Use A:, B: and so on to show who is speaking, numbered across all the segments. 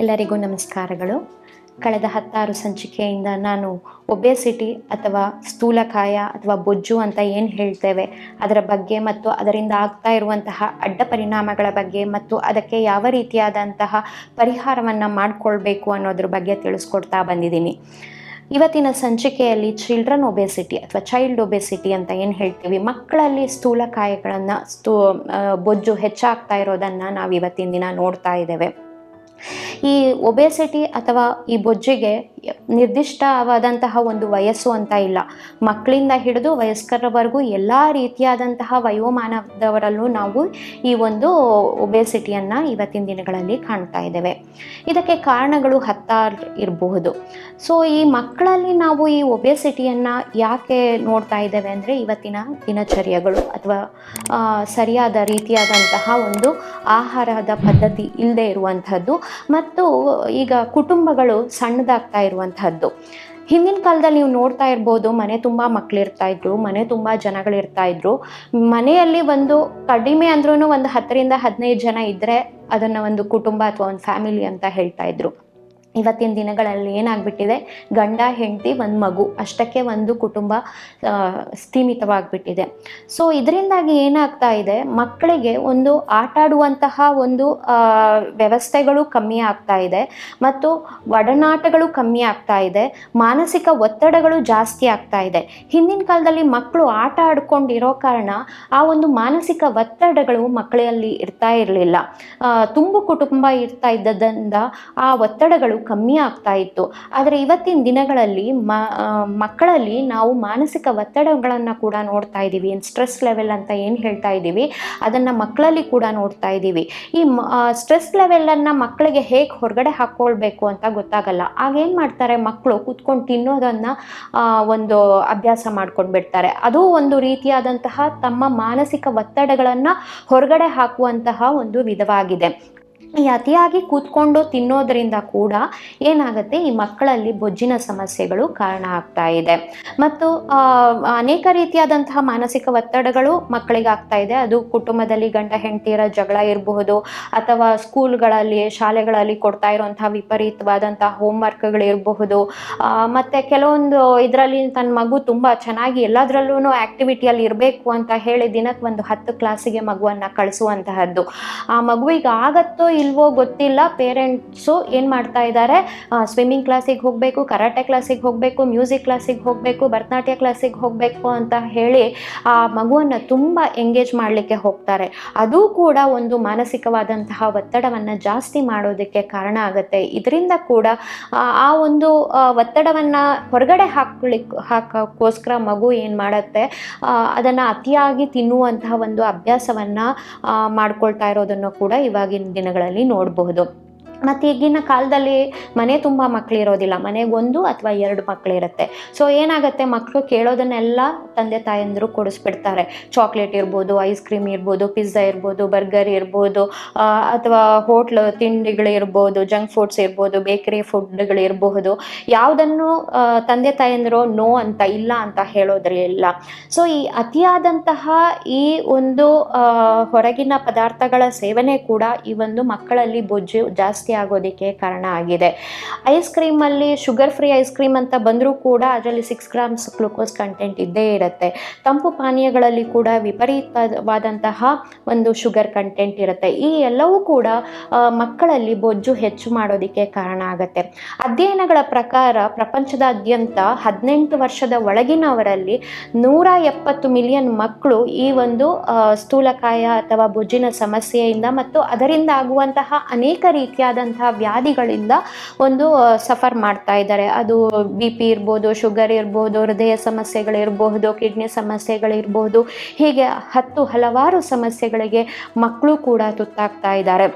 A: ಎಲ್ಲರಿಗೂ ನಮಸ್ಕಾರಗಳು. ಕಳೆದ 16 ಸಂಚಿಕೆಯಿಂದ ನಾನು ಒಬೆಸಿಟಿ ಅಥವಾ ಸ್ಥೂಲಕಾಯ ಅಥವಾ ಬೊಜ್ಜು ಅಂತ ಏನು ಹೇಳ್ತೇವೆ ಅದರ ಬಗ್ಗೆ ಮತ್ತು ಅದರಿಂದ ಆಗ್ತಾ ಇರುವಂತಹ ಅಡ್ಡ ಪರಿಣಾಮಗಳ ಬಗ್ಗೆ ಮತ್ತು ಅದಕ್ಕೆ ಯಾವ ರೀತಿಯಾದಂತಹ ಪರಿಹಾರವನ್ನು ಮಾಡಿಕೊಳ್ಬೇಕು ಅನ್ನೋದ್ರ ಬಗ್ಗೆ ತಿಳಿಸ್ಕೊಡ್ತಾ ಬಂದಿದ್ದೀನಿ. ಇವತ್ತಿನ ಸಂಚಿಕೆಯಲ್ಲಿ ಚಿಲ್ಡ್ರನ್ ಒಬೆಸಿಟಿ ಅಥವಾ ಚೈಲ್ಡ್ ಒಬೆಸಿಟಿ ಅಂತ ಏನು ಹೇಳ್ತೀವಿ, ಮಕ್ಕಳಲ್ಲಿ ಸ್ಥೂಲಕಾಯಗಳನ್ನು ಬೊಜ್ಜು ಹೆಚ್ಚಾಗ್ತಾ ಇರೋದನ್ನು ನಾವು ಇವತ್ತಿನ ದಿನ ನೋಡ್ತಾ ಇದ್ದೇವೆ. ಈ ಒಬೆಸಿಟಿ ಅಥವಾ ಈ ಬೊಜ್ಜಿಗೆ ನಿರ್ದಿಷ್ಟವಾದಂತಹ ಒಂದು ವಯಸ್ಸು ಅಂತ ಇಲ್ಲ. ಮಕ್ಕಳಿಂದ ಹಿಡಿದು ವಯಸ್ಕರವರೆಗೂ ಎಲ್ಲ ರೀತಿಯಾದಂತಹ ವಯೋಮಾನದವರಲ್ಲೂ ನಾವು ಈ ಒಂದು ಒಬೆಸಿಟಿಯನ್ನು ಇವತ್ತಿನ ದಿನಗಳಲ್ಲಿ ಕಾಣ್ತಾ ಇದ್ದೇವೆ. ಇದಕ್ಕೆ ಕಾರಣಗಳು ಹತ್ತಾರು ಇರಬಹುದು. ಸೊ ಈ ಮಕ್ಕಳಲ್ಲಿ ನಾವು ಈ ಒಬೆಸಿಟಿಯನ್ನು ಯಾಕೆ ನೋಡ್ತಾ ಇದ್ದೇವೆ ಅಂದರೆ, ಇವತ್ತಿನ ದಿನಚರ್ಯಗಳು ಅಥವಾ ಸರಿಯಾದ ರೀತಿಯಾದಂತಹ ಒಂದು ಆಹಾರದ ಪದ್ಧತಿ ಇಲ್ಲದೆ ಇರುವಂಥದ್ದು ಮತ್ತು ಈಗ ಕುಟುಂಬಗಳು ಸಣ್ಣದಾಗ್ತಾ ಇರುವಂತಹದ್ದು. ಹಿಂದಿನ ಕಾಲದಲ್ಲಿ ನೀವು ನೋಡ್ತಾ ಇರ್ಬೋದು, ಮನೆ ತುಂಬ ಮಕ್ಕಳಿರ್ತಾ ಇದ್ರು, ಮನೆ ತುಂಬ ಜನಗಳಿರ್ತಾ ಇದ್ರು. ಮನೆಯಲ್ಲಿ ಒಂದು ಕಡಿಮೆ ಅಂದ್ರೂ ಒಂದು 10ರಿಂದ 15 ಜನ ಇದ್ದರೆ ಅದನ್ನು ಒಂದು ಕುಟುಂಬ ಅಥವಾ ಒಂದು ಫ್ಯಾಮಿಲಿ ಅಂತ ಹೇಳ್ತಾ ಇದ್ರು. ಇವತ್ತಿನ ದಿನಗಳಲ್ಲಿ ಏನಾಗ್ಬಿಟ್ಟಿದೆ, ಗಂಡ ಹೆಂಡತಿ ಒಂದು ಮಗು ಅಷ್ಟಕ್ಕೆ ಒಂದು ಕುಟುಂಬ ಸ್ಥೀಮಿತವಾಗಿಬಿಟ್ಟಿದೆ. ಸೊ ಇದರಿಂದಾಗಿ ಏನಾಗ್ತಾ ಇದೆ, ಮಕ್ಕಳಿಗೆ ಒಂದು ಆಟ ಆಡುವಂತಹ ಒಂದು ವ್ಯವಸ್ಥೆಗಳು ಕಮ್ಮಿ ಆಗ್ತಾ ಇದೆ ಮತ್ತು ಒಡನಾಟಗಳು ಕಮ್ಮಿ ಆಗ್ತಾ ಇದೆ, ಮಾನಸಿಕ ಒತ್ತಡಗಳು ಜಾಸ್ತಿ ಆಗ್ತಾ ಇದೆ. ಹಿಂದಿನ ಕಾಲದಲ್ಲಿ ಮಕ್ಕಳು ಆಟ ಆಡ್ಕೊಂಡಿರೋ ಕಾರಣ ಆ ಒಂದು ಮಾನಸಿಕ ಒತ್ತಡಗಳು ಮಕ್ಕಳಲ್ಲಿ ಇರ್ತಾ ಇರಲಿಲ್ಲ. ತುಂಬು ಕುಟುಂಬ ಇರ್ತಾ ಇದ್ದದ್ರಿಂದ ಆ ಒತ್ತಡಗಳು ಕಮ್ಮಿ ಆಗ್ತಾ ಇತ್ತು. ಆದರೆ ಇವತ್ತಿನ ದಿನಗಳಲ್ಲಿ ಮಕ್ಕಳಲ್ಲಿ ನಾವು ಮಾನಸಿಕ ಒತ್ತಡಗಳನ್ನು ಕೂಡ ನೋಡ್ತಾ ಇದ್ದೀವಿ. ಸ್ಟ್ರೆಸ್ ಲೆವೆಲ್ ಅಂತ ಏನು ಹೇಳ್ತಾ ಇದ್ದೀವಿ ಅದನ್ನು ಮಕ್ಕಳಲ್ಲಿ ಕೂಡ ನೋಡ್ತಾ ಇದ್ದೀವಿ. ಈ ಸ್ಟ್ರೆಸ್ ಲೆವೆಲನ್ನು ಮಕ್ಕಳಿಗೆ ಹೇಗೆ ಹೊರಗಡೆ ಹಾಕ್ಕೊಳ್ಬೇಕು ಅಂತ ಗೊತ್ತಾಗಲ್ಲ. ಆಗೇನು ಮಾಡ್ತಾರೆ, ಮಕ್ಕಳು ಕೂತ್ಕೊಂಡು ತಿನ್ನೋದನ್ನು ಒಂದು ಅಭ್ಯಾಸ ಮಾಡ್ಕೊಂಡು ಬಿಡ್ತಾರೆ. ಅದು ಒಂದು ರೀತಿಯಾದಂತಹ ತಮ್ಮ ಮಾನಸಿಕ ಒತ್ತಡಗಳನ್ನು ಹೊರಗಡೆ ಹಾಕುವಂತಹ ಒಂದು ವಿಧವಾಗಿದೆ. ಈ ಅತಿಯಾಗಿ ಕೂತ್ಕೊಂಡು ತಿನ್ನೋದರಿಂದ ಕೂಡ ಏನಾಗುತ್ತೆ, ಈ ಮಕ್ಕಳಲ್ಲಿ ಬೊಜ್ಜಿನ ಸಮಸ್ಯೆಗಳು ಕಾರಣ ಆಗ್ತಾ ಇದೆ ಮತ್ತು ಅನೇಕ ರೀತಿಯಾದಂತಹ ಮಾನಸಿಕ ಒತ್ತಡಗಳು ಮಕ್ಕಳಿಗೆ ಆಗ್ತಾ ಇದೆ. ಅದು ಕುಟುಂಬದಲ್ಲಿ ಗಂಡ ಹೆಂಡತಿಯರ ಜಗಳ ಇರಬಹುದು, ಅಥವಾ ಸ್ಕೂಲ್ಗಳಲ್ಲಿ ಶಾಲೆಗಳಲ್ಲಿ ಕೊಡ್ತಾ ಇರುವಂತಹ ವಿಪರೀತವಾದಂತಹ ಹೋಮ್ವರ್ಕ್ಗಳಿರಬಹುದು. ಮತ್ತು ಕೆಲವೊಂದು ಇದರಲ್ಲಿ ತನ್ನ ಮಗು ತುಂಬ ಚೆನ್ನಾಗಿ ಎಲ್ಲದರಲ್ಲೂ ಆ್ಯಕ್ಟಿವಿಟಿಯಲ್ಲಿ ಇರಬೇಕು ಅಂತ ಹೇಳಿ ದಿನಕ್ಕೆ ಒಂದು 10 ಕ್ಲಾಸಿಗೆ ಮಗುವನ್ನು ಕಳಿಸುವಂತಹದ್ದು. ಆ ಮಗುವಿಗೆ ಆಗತ್ತೋ ಇಲ್ವೋ ಗೊತ್ತಿಲ್ಲ, ಪೇರೆಂಟ್ಸು ಏನು ಮಾಡ್ತಾ ಇದ್ದಾರೆ, ಸ್ವಿಮ್ಮಿಂಗ್ ಕ್ಲಾಸಿಗೆ ಹೋಗಬೇಕು, ಕರಾಟೆ ಕ್ಲಾಸಿಗೆ ಹೋಗಬೇಕು, ಮ್ಯೂಸಿಕ್ ಕ್ಲಾಸಿಗೆ ಹೋಗಬೇಕು, ಭರತನಾಟ್ಯ ಕ್ಲಾಸಿಗೆ ಹೋಗಬೇಕು ಅಂತ ಹೇಳಿ ಆ ಮಗುವನ್ನು ತುಂಬ ಎಂಗೇಜ್ ಮಾಡಲಿಕ್ಕೆ ಹೋಗ್ತಾರೆ. ಅದು ಕೂಡ ಒಂದು ಮಾನಸಿಕವಾದಂತಹ ಒತ್ತಡವನ್ನು ಜಾಸ್ತಿ ಮಾಡೋದಕ್ಕೆ ಕಾರಣ ಆಗುತ್ತೆ. ಇದರಿಂದ ಕೂಡ ಆ ಒಂದು ಒತ್ತಡವನ್ನು ಹೊರಗಡೆ ಹಾಕೋಕ್ಕೋಸ್ಕರ ಮಗು ಏನು ಮಾಡುತ್ತೆ, ಅದನ್ನು ಅತಿಯಾಗಿ ತಿನ್ನುವಂತಹ ಒಂದು ಅಭ್ಯಾಸವನ್ನು ಮಾಡ್ಕೊಳ್ತಾ ಇರೋದನ್ನು ಕೂಡ ಇವಾಗಿನ ದಿನಗಳಲ್ಲಿ ನೋಡಬಹುದು. ಮತ್ತು ಈಗಿನ ಕಾಲದಲ್ಲಿ ಮನೆ ತುಂಬ ಮಕ್ಕಳಿರೋದಿಲ್ಲ, ಮನೆಗೆ 1 ಅಥವಾ 2 ಮಕ್ಕಳಿರುತ್ತೆ. ಸೊ ಏನಾಗುತ್ತೆ, ಮಕ್ಕಳು ಕೇಳೋದನ್ನೆಲ್ಲ ತಂದೆ ತಾಯಂದಿರು ಕೊಡಿಸ್ಬಿಡ್ತಾರೆ. ಚಾಕ್ಲೇಟ್ ಇರ್ಬೋದು, ಐಸ್ ಕ್ರೀಮ್ ಇರ್ಬೋದು, ಪಿಜ್ಜಾ ಇರ್ಬೋದು, ಬರ್ಗರ್ ಇರ್ಬೋದು, ಅಥವಾ ಹೋಟ್ಲು ತಿಂಡಿಗಳಿರ್ಬೋದು, ಜಂಕ್ ಫುಡ್ಸ್ ಇರ್ಬೋದು, ಬೇಕರಿ ಫುಡ್ಗಳಿರಬಹುದು. ಯಾವುದನ್ನು ತಂದೆ ತಾಯಂದಿರು ನೋ ಅಂತ ಇಲ್ಲ ಅಂತ ಹೇಳೋದ್ರಿಲ್ಲ. ಸೊ ಈ ಅತಿಯಾದಂತಹ ಈ ಒಂದು ಹೊರಗಿನ ಪದಾರ್ಥಗಳ ಸೇವನೆ ಕೂಡ ಈ ಒಂದು ಮಕ್ಕಳಲ್ಲಿ ಬೊಜ್ಜು ಜಾಸ್ತಿ ಆಗೋದಕ್ಕೆ ಕಾರಣ ಆಗಿದೆ. ಐಸ್ ಕ್ರೀಮಲ್ಲಿ ಶುಗರ್ ಫ್ರೀ ಐಸ್ ಕ್ರೀಮ್ ಅಂತ ಬಂದರೂ ಕೂಡ ಅದರಲ್ಲಿ 6 ಗ್ರಾಮ್ಸ್ ಗ್ಲೂಕೋಸ್ ಕಂಟೆಂಟ್ ಇದ್ದೇ ಇರುತ್ತೆ. ತಂಪು ಪಾನೀಯಗಳಲ್ಲಿ ಕೂಡ ವಿಪರೀತವಾದಂತಹ ಒಂದು ಶುಗರ್ ಕಂಟೆಂಟ್ ಇರುತ್ತೆ. ಈ ಎಲ್ಲವೂ ಕೂಡ ಮಕ್ಕಳಲ್ಲಿ ಬೊಜ್ಜು ಹೆಚ್ಚು ಮಾಡೋದಕ್ಕೆ ಕಾರಣ ಆಗುತ್ತೆ. ಅಧ್ಯಯನಗಳ ಪ್ರಕಾರ ಪ್ರಪಂಚದಾದ್ಯಂತ 18 ವರ್ಷದ ಒಳಗಿನವರಲ್ಲಿ 170 ಮಿಲಿಯನ್ ಮಕ್ಕಳು ಈ ಒಂದು ಸ್ಥೂಲಕಾಯ ಅಥವಾ ಬೊಜ್ಜಿನ ಸಮಸ್ಯೆಯಿಂದ ಮತ್ತು ಅದರಿಂದ ಆಗುವಂತಹ ಅನೇಕ ರೀತಿಯಾದಂತಹ ವ್ಯಾಧಿಗಳಿಂದ ಒಂದು ಸಫರ್ ಮಾಡ್ತಾ ಇದ್ದಾರೆ. ಅದು BP ಇರ್ಬೋದು, ಶುಗರ್ ಇರ್ಬೋದು, ಹೃದಯ ಸಮಸ್ಯೆಗಳಿರಬಹುದು, ಕಿಡ್ನಿ ಸಮಸ್ಯೆಗಳಿರ್ಬೋದು, ಹೀಗೆ ಹಲವಾರು ಸಮಸ್ಯೆಗಳಿಗೆ ಮಕ್ಕಳು ಕೂಡ ತುತ್ತಾಗ್ತಾ ಇದ್ದಾರೆ.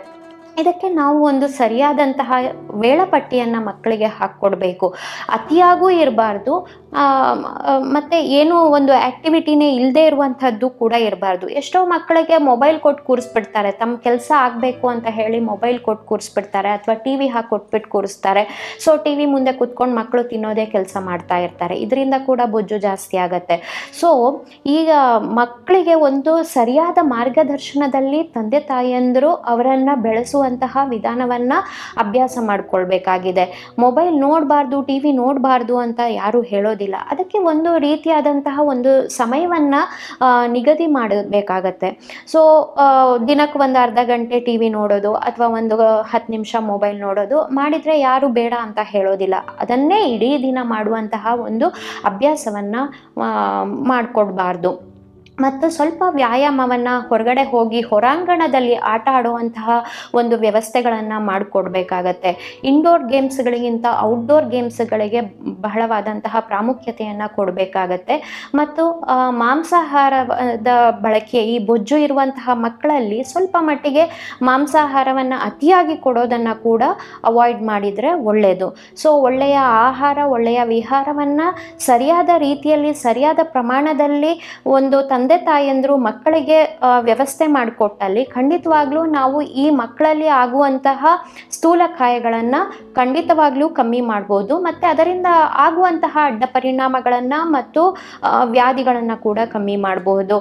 A: ಇದಕ್ಕೆ ನಾವು ಒಂದು ಸರಿಯಾದಂತಹ ವೇಳಾಪಟ್ಟಿಯನ್ನು ಮಕ್ಕಳಿಗೆ ಹಾಕ್ಕೊಡ್ಬೇಕು. ಅತಿಯಾಗೂ ಇರಬಾರ್ದು ಮತ್ತು ಏನೂ ಒಂದು ಆ್ಯಕ್ಟಿವಿಟಿನೇ ಇಲ್ಲದೆ ಇರುವಂಥದ್ದು ಕೂಡ ಇರಬಾರ್ದು. ಎಷ್ಟೋ ಮಕ್ಕಳಿಗೆ ಮೊಬೈಲ್ ಕೊಟ್ಟು ಕೂರಿಸ್ಬಿಡ್ತಾರೆ, ತಮ್ಮ ಕೆಲಸ ಆಗಬೇಕು ಅಂತ ಹೇಳಿ ಮೊಬೈಲ್ ಕೊಟ್ಟು ಕೂರಿಸ್ಬಿಡ್ತಾರೆ, ಅಥವಾ TV ಹಾಕ್ಕೊಟ್ಬಿಟ್ಟು ಕೂರಿಸ್ತಾರೆ. ಸೊ TV ಮುಂದೆ ಕೂತ್ಕೊಂಡು ಮಕ್ಕಳು ತಿನ್ನೋದೇ ಕೆಲಸ ಮಾಡ್ತಾ ಇರ್ತಾರೆ. ಇದರಿಂದ ಕೂಡ ಬೊಜ್ಜು ಜಾಸ್ತಿ ಆಗುತ್ತೆ. ಸೊ ಈಗ ಮಕ್ಕಳಿಗೆ ಒಂದು ಸರಿಯಾದ ಮಾರ್ಗದರ್ಶನದಲ್ಲಿ ತಂದೆ ತಾಯಿಯಂದರು ಅವರನ್ನು ಬೆಳೆಸುವ ಬಳಸುವಂತಹ ವಿಧಾನವನ್ನು ಅಭ್ಯಾಸ ಮಾಡಿಕೊಳ್ಬೇಕಾಗಿದೆ. ಮೊಬೈಲ್ ನೋಡಬಾರ್ದು, ಟಿ ವಿ ನೋಡಬಾರ್ದು ಅಂತ ಯಾರೂ ಹೇಳೋದಿಲ್ಲ. ಅದಕ್ಕೆ ಒಂದು ರೀತಿಯಾದಂತಹ ಒಂದು ಸಮಯವನ್ನು ನಿಗದಿ ಮಾಡಬೇಕಾಗತ್ತೆ. ಸೊ ದಿನಕ್ಕೆ ಒಂದು ಅರ್ಧ ಗಂಟೆ ಟಿ ವಿ ನೋಡೋದು ಅಥವಾ ಒಂದು 10 ನಿಮಿಷ ಮೊಬೈಲ್ ನೋಡೋದು ಮಾಡಿದರೆ ಯಾರು ಬೇಡ ಅಂತ ಹೇಳೋದಿಲ್ಲ. ಅದನ್ನೇ ಇಡೀ ದಿನ ಮಾಡುವಂತಹ ಒಂದು ಅಭ್ಯಾಸವನ್ನು ಮಾಡಿಕೊಡ್ಬಾರ್ದು. ಮತ್ತು ಸ್ವಲ್ಪ ವ್ಯಾಯಾಮವನ್ನು ಹೊರಗಡೆ ಹೋಗಿ ಹೊರಾಂಗಣದಲ್ಲಿ ಆಟ ಆಡುವಂತಹ ಒಂದು ವ್ಯವಸ್ಥೆಗಳನ್ನು ಮಾಡಿಕೊಡ್ಬೇಕಾಗತ್ತೆ. ಇಂಡೋರ್ ಗೇಮ್ಸ್ಗಳಿಗಿಂತ ಔಟ್ಡೋರ್ ಗೇಮ್ಸ್ಗಳಿಗೆ ಬಹಳವಾದಂತಹ ಪ್ರಾಮುಖ್ಯತೆಯನ್ನು ಕೊಡಬೇಕಾಗತ್ತೆ. ಮತ್ತು ಮಾಂಸಾಹಾರದ ಬಳಕೆ, ಈ ಬೊಜ್ಜು ಇರುವಂತಹ ಮಕ್ಕಳಲ್ಲಿ ಸ್ವಲ್ಪ ಮಟ್ಟಿಗೆ ಮಾಂಸಾಹಾರವನ್ನು ಅತಿಯಾಗಿ ಕೊಡೋದನ್ನು ಕೂಡ ಅವಾಯ್ಡ್ ಮಾಡಿದರೆ ಒಳ್ಳೆಯದು. ಸೊ ಒಳ್ಳೆಯ ಆಹಾರ, ಒಳ್ಳೆಯ ವಿಹಾರವನ್ನು ಸರಿಯಾದ ರೀತಿಯಲ್ಲಿ ಸರಿಯಾದ ಪ್ರಮಾಣದಲ್ಲಿ ಒಂದು ತಂದೆ ತಾಯಂದರು ಮಕ್ಕಳಿಗೆ ವ್ಯವಸ್ಥೆ ಮಾಡಿಕೊಟ್ಟಲ್ಲಿ ಖಂಡಿತವಾಗ್ಲೂ ನಾವು ಈ ಮಕ್ಕಳಲ್ಲಿ ಆಗುವಂತಹ ಸ್ಥೂಲಕಾಯಗಳನ್ನು ಖಂಡಿತವಾಗ್ಲೂ ಕಮ್ಮಿ ಮಾಡ್ಬೋದು. ಮತ್ತು ಅದರಿಂದ ಆಗುವಂತಹ ಅಡ್ಡ ಪರಿಣಾಮಗಳನ್ನು ಮತ್ತು ವ್ಯಾಧಿಗಳನ್ನು ಕೂಡ ಕಮ್ಮಿ ಮಾಡಬಹುದು.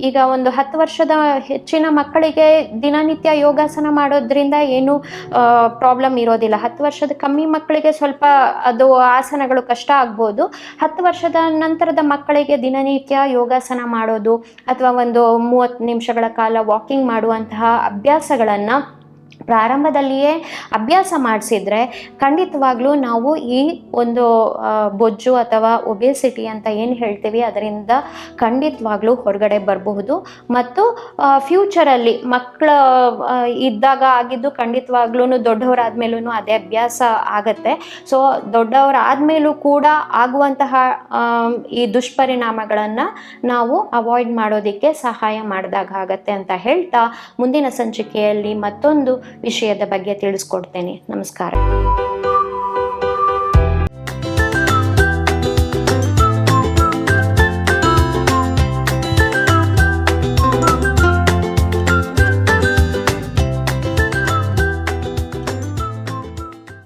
A: ಈಗ ಒಂದು 10 ವರ್ಷದ ಹೆಚ್ಚಿನ ಮಕ್ಕಳಿಗೆ ದಿನನಿತ್ಯ ಯೋಗಾಸನ ಮಾಡೋದ್ರಿಂದ ಏನು ಪ್ರಾಬ್ಲಮ್ ಇರೋದಿಲ್ಲ. 10 ವರ್ಷದ ಕಮ್ಮಿ ಮಕ್ಕಳಿಗೆ ಸ್ವಲ್ಪ ಅದು ಆಸನಗಳು ಕಷ್ಟ ಆಗ್ಬೋದು. 10 ವರ್ಷದ ನಂತರದ ಮಕ್ಕಳಿಗೆ ದಿನನಿತ್ಯ ಯೋಗಾಸನ ಮಾಡೋದು ಅಥವಾ ಒಂದು 30 ನಿಮಿಷಗಳ ಕಾಲ ವಾಕಿಂಗ್ ಮಾಡುವಂತಹ ಅಭ್ಯಾಸಗಳನ್ನು ಪ್ರಾರಂಭದಲ್ಲಿಯೇ ಅಭ್ಯಾಸ ಮಾಡಿಸಿದ್ರೆ ಖಂಡಿತವಾಗ್ಲೂ ನಾವು ಈ ಒಂದು ಬೊಜ್ಜು ಅಥವಾ ಒಬೆಸಿಟಿ ಅಂತ ಏನು ಹೇಳ್ತೀವಿ ಅದರಿಂದ ಖಂಡಿತವಾಗ್ಲೂ ಹೊರಗಡೆ ಬರಬಹುದು. ಮತ್ತು ಫ್ಯೂಚರಲ್ಲಿ ಮಕ್ಕಳ ಇದ್ದಾಗ ಆಗಿದ್ದು ಖಂಡಿತವಾಗ್ಲೂ ದೊಡ್ಡವರಾದ್ಮೇಲೂ ಅದೇ ಅಭ್ಯಾಸ ಆಗತ್ತೆ. ಸೊ ದೊಡ್ಡವರಾದ್ಮೇಲೂ ಕೂಡ ಆಗುವಂತಹ ಈ ದುಷ್ಪರಿಣಾಮಗಳನ್ನು ನಾವು ಅವಾಯ್ಡ್ ಮಾಡೋದಕ್ಕೆ ಸಹಾಯ ಮಾಡಿದಾಗ ಆಗತ್ತೆ ಅಂತ ಹೇಳ್ತಾ ಮುಂದಿನ ಸಂಚಿಕೆಯಲ್ಲಿ ಮತ್ತೊಂದು ವಿಷಯದ ಬಗ್ಗೆ ತಿಳಿಸ್ಕೊಡ್ತೇನೆ. ನಮಸ್ಕಾರ.